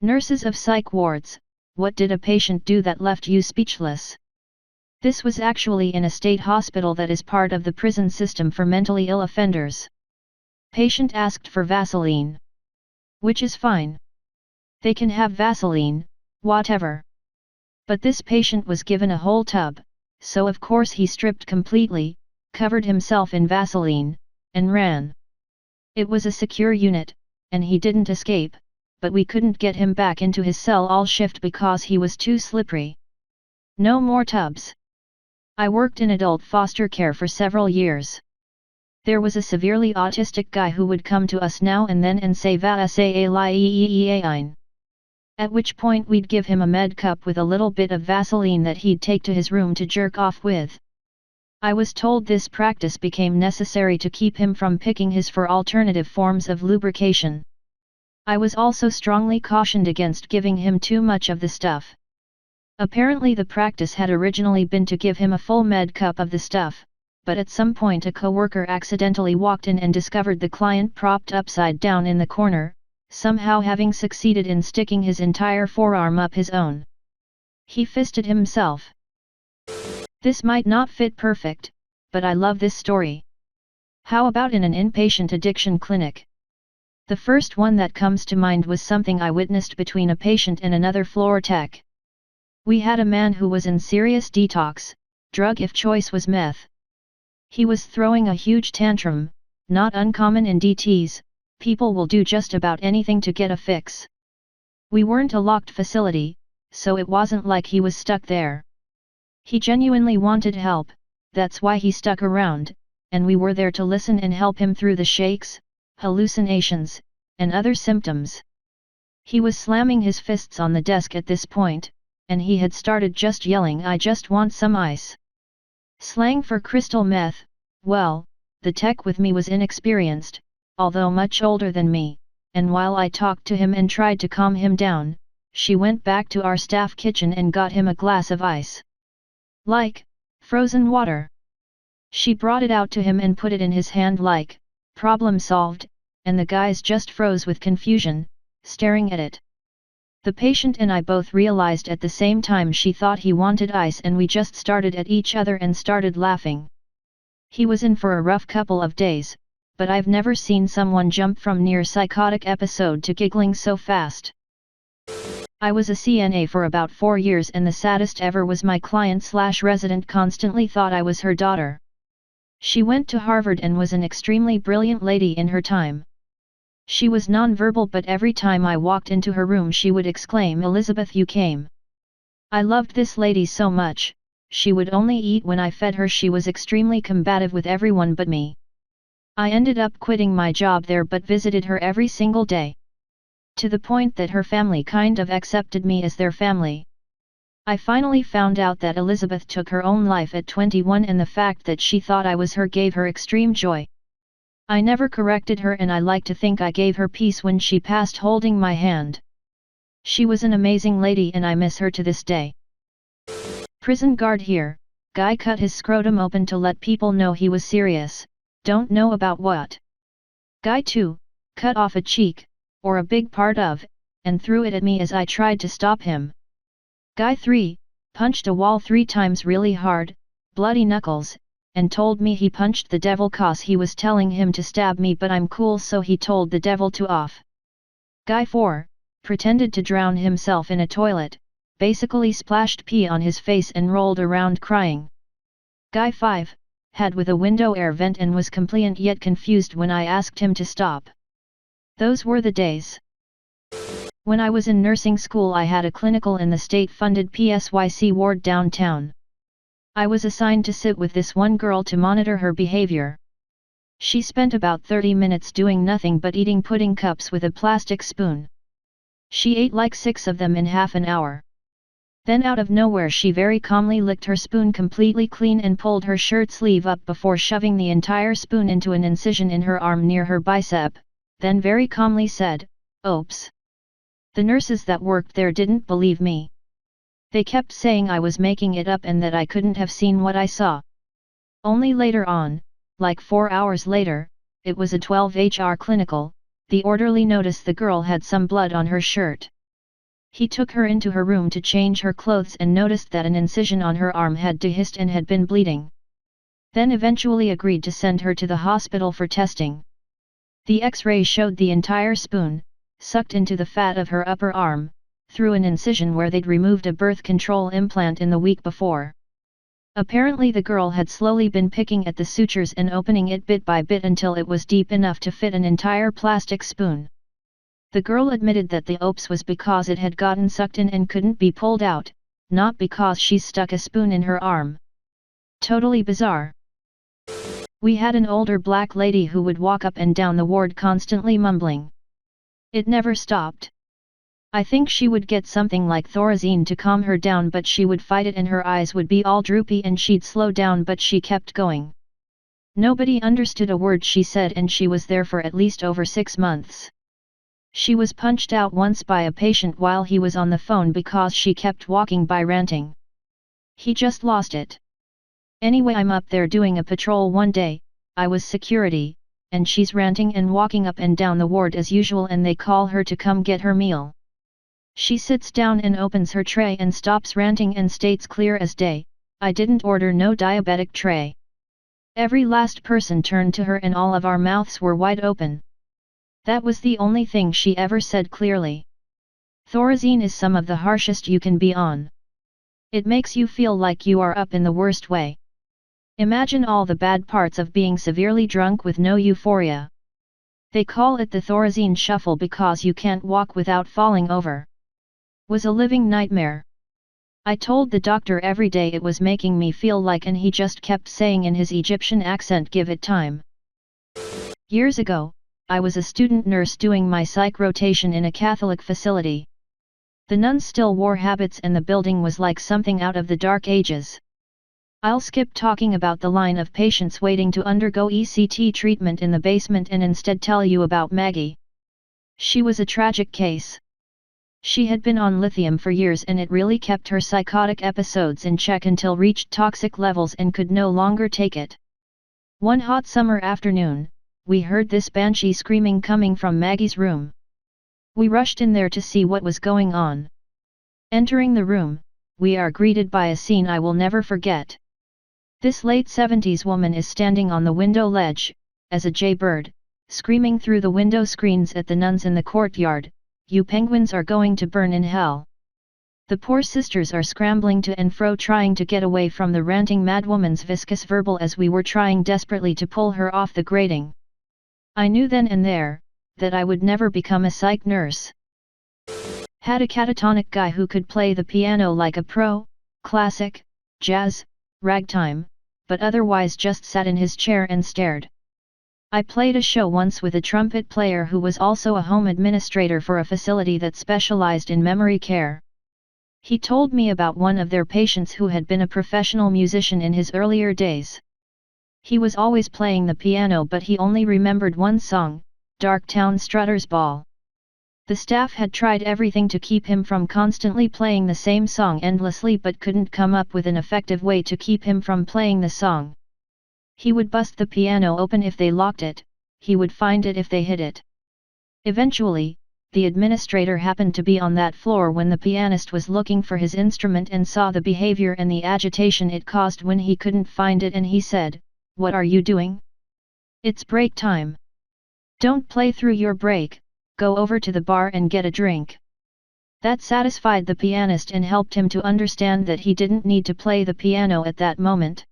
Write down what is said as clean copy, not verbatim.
Nurses of psych wards, what did a patient do that left you speechless? This was actually in a state hospital that is part of the prison system for mentally ill offenders. Patient asked for Vaseline. Which is fine. They can have Vaseline, whatever. But this patient was given a whole tub, so of course he stripped completely, covered himself in Vaseline, and ran. It was a secure unit, and he didn't escape, but we couldn't get him back into his cell all shift because he was too slippery. No more tubs. I worked in adult foster care for several years. There was a severely autistic guy who would come to us now and then and say Vaseline. At which point we'd give him a med cup with a little bit of Vaseline that he'd take to his room to jerk off with. I was told this practice became necessary to keep him from picking his for alternative forms of lubrication. I was also strongly cautioned against giving him too much of the stuff. Apparently the practice had originally been to give him a full med cup of the stuff, but at some point a coworker accidentally walked in and discovered the client propped upside down in the corner, somehow having succeeded in sticking his entire forearm up his own. He fisted himself. This might not fit perfect, but I love this story. How about in an inpatient addiction clinic? The first one that comes to mind was something I witnessed between a patient and another floor tech. We had a man who was in serious detox, drug if choice was meth. He was throwing a huge tantrum, not uncommon in DTs, people will do just about anything to get a fix. We weren't a locked facility, so it wasn't like he was stuck there. He genuinely wanted help, that's why he stuck around, and we were there to listen and help him through the shakes, hallucinations, and other symptoms. He was slamming his fists on the desk at this point, and he had started just yelling, "I just want some ice." Slang for crystal meth. Well, the tech with me was inexperienced, although much older than me, and while I talked to him and tried to calm him down, she went back to our staff kitchen and got him a glass of ice. Like frozen water. She brought it out to him and put it in his hand like, problem solved, and the guys just froze with confusion, staring at it. The patient and I both realized at the same time she thought he wanted ice, and we just started at each other and started laughing. He was in for a rough couple of days, but I've never seen someone jump from near psychotic episode to giggling so fast. I was a CNA for about 4 years, and the saddest ever was my client/resident constantly thought I was her daughter. She went to Harvard and was an extremely brilliant lady in her time. She was nonverbal, but every time I walked into her room she would exclaim, "Elizabeth, you came." I loved this lady so much. She would only eat when I fed her. She was extremely combative with everyone but me. I ended up quitting my job there but visited her every single day. To the point that her family kind of accepted me as their family. I finally found out that Elizabeth took her own life at 21, and the fact that she thought I was her gave her extreme joy. I never corrected her, and I like to think I gave her peace when she passed holding my hand. She was an amazing lady and I miss her to this day. Prison guard here, guy cut his scrotum open to let people know he was serious, don't know about what. Guy 2, cut off a cheek, or a big part of, and threw it at me as I tried to stop him. Guy 3, punched a wall 3 times really hard, bloody knuckles, and told me he punched the devil cause he was telling him to stab me, but I'm cool, so he told the devil to off. Guy 4, pretended to drown himself in a toilet, basically splashed pee on his face and rolled around crying. Guy 5, had with a window air vent and was compliant yet confused when I asked him to stop. Those were the days. When I was in nursing school I had a clinical in the state-funded PSYC ward downtown. I was assigned to sit with this one girl to monitor her behavior. She spent about 30 minutes doing nothing but eating pudding cups with a plastic spoon. She ate like 6 of them in half an hour. Then out of nowhere she very calmly licked her spoon completely clean and pulled her shirt sleeve up before shoving the entire spoon into an incision in her arm near her bicep, then very calmly said, "Oops." The nurses that worked there didn't believe me. They kept saying I was making it up and that I couldn't have seen what I saw. Only later on, like 4 hours later, it was a 12-HR clinical, the orderly noticed the girl had some blood on her shirt. He took her into her room to change her clothes and noticed that an incision on her arm had dehisced and had been bleeding. Then eventually agreed to send her to the hospital for testing. The X-ray showed the entire spoon, sucked into the fat of her upper arm, through an incision where they'd removed a birth control implant in the week before. Apparently the girl had slowly been picking at the sutures and opening it bit by bit until it was deep enough to fit an entire plastic spoon. The girl admitted that the oops was because it had gotten sucked in and couldn't be pulled out, not because she's stuck a spoon in her arm. Totally bizarre. We had an older black lady who would walk up and down the ward constantly mumbling. It never stopped. I think she would get something like Thorazine to calm her down, but she would fight it and her eyes would be all droopy and she'd slow down, but she kept going. Nobody understood a word she said and she was there for at least over 6 months. She was punched out once by a patient while he was on the phone because she kept walking by ranting. He just lost it. Anyway, I'm up there doing a patrol one day, I was security, and she's ranting and walking up and down the ward as usual and they call her to come get her meal. She sits down and opens her tray and stops ranting and states clear as day, I didn't order no diabetic tray. Every last person turned to her and all of our mouths were wide open. That was the only thing she ever said clearly. Thorazine is some of the harshest you can be on. It makes you feel like you are up in the worst way. Imagine all the bad parts of being severely drunk with no euphoria. They call it the Thorazine shuffle because you can't walk without falling over. Was a living nightmare. I told the doctor every day it was making me feel like, and he just kept saying in his Egyptian accent, give it time. Years ago, I was a student nurse doing my psych rotation in a Catholic facility. The nuns still wore habits and the building was like something out of the Dark Ages. I'll skip talking about the line of patients waiting to undergo ECT treatment in the basement and instead tell you about Maggie. She was a tragic case. She had been on lithium for years and it really kept her psychotic episodes in check until reached toxic levels and could no longer take it. One hot summer afternoon, we heard this banshee screaming coming from Maggie's room. We rushed in there to see what was going on. Entering the room, we are greeted by a scene I will never forget. This late 70s woman is standing on the window ledge, as a jaybird, screaming through the window screens at the nuns in the courtyard, you penguins are going to burn in hell. The poor sisters are scrambling to and fro trying to get away from the ranting madwoman's viscous verbal as we were trying desperately to pull her off the grating. I knew then and there, that I would never become a psych nurse. Had a catatonic guy who could play the piano like a pro, classic, jazz, ragtime, but otherwise just sat in his chair and stared. I played a show once with a trumpet player who was also a home administrator for a facility that specialized in memory care. He told me about one of their patients who had been a professional musician in his earlier days. He was always playing the piano but he only remembered one song, Darktown Strutter's Ball. The staff had tried everything to keep him from constantly playing the same song endlessly but couldn't come up with an effective way to keep him from playing the song. He would bust the piano open if they locked it, he would find it if they hid it. Eventually, the administrator happened to be on that floor when the pianist was looking for his instrument and saw the behavior and the agitation it caused when he couldn't find it and he said, "What are you doing? It's break time. Don't play through your break. Go over to the bar and get a drink." That satisfied the pianist and helped him to understand that he didn't need to play the piano at that moment.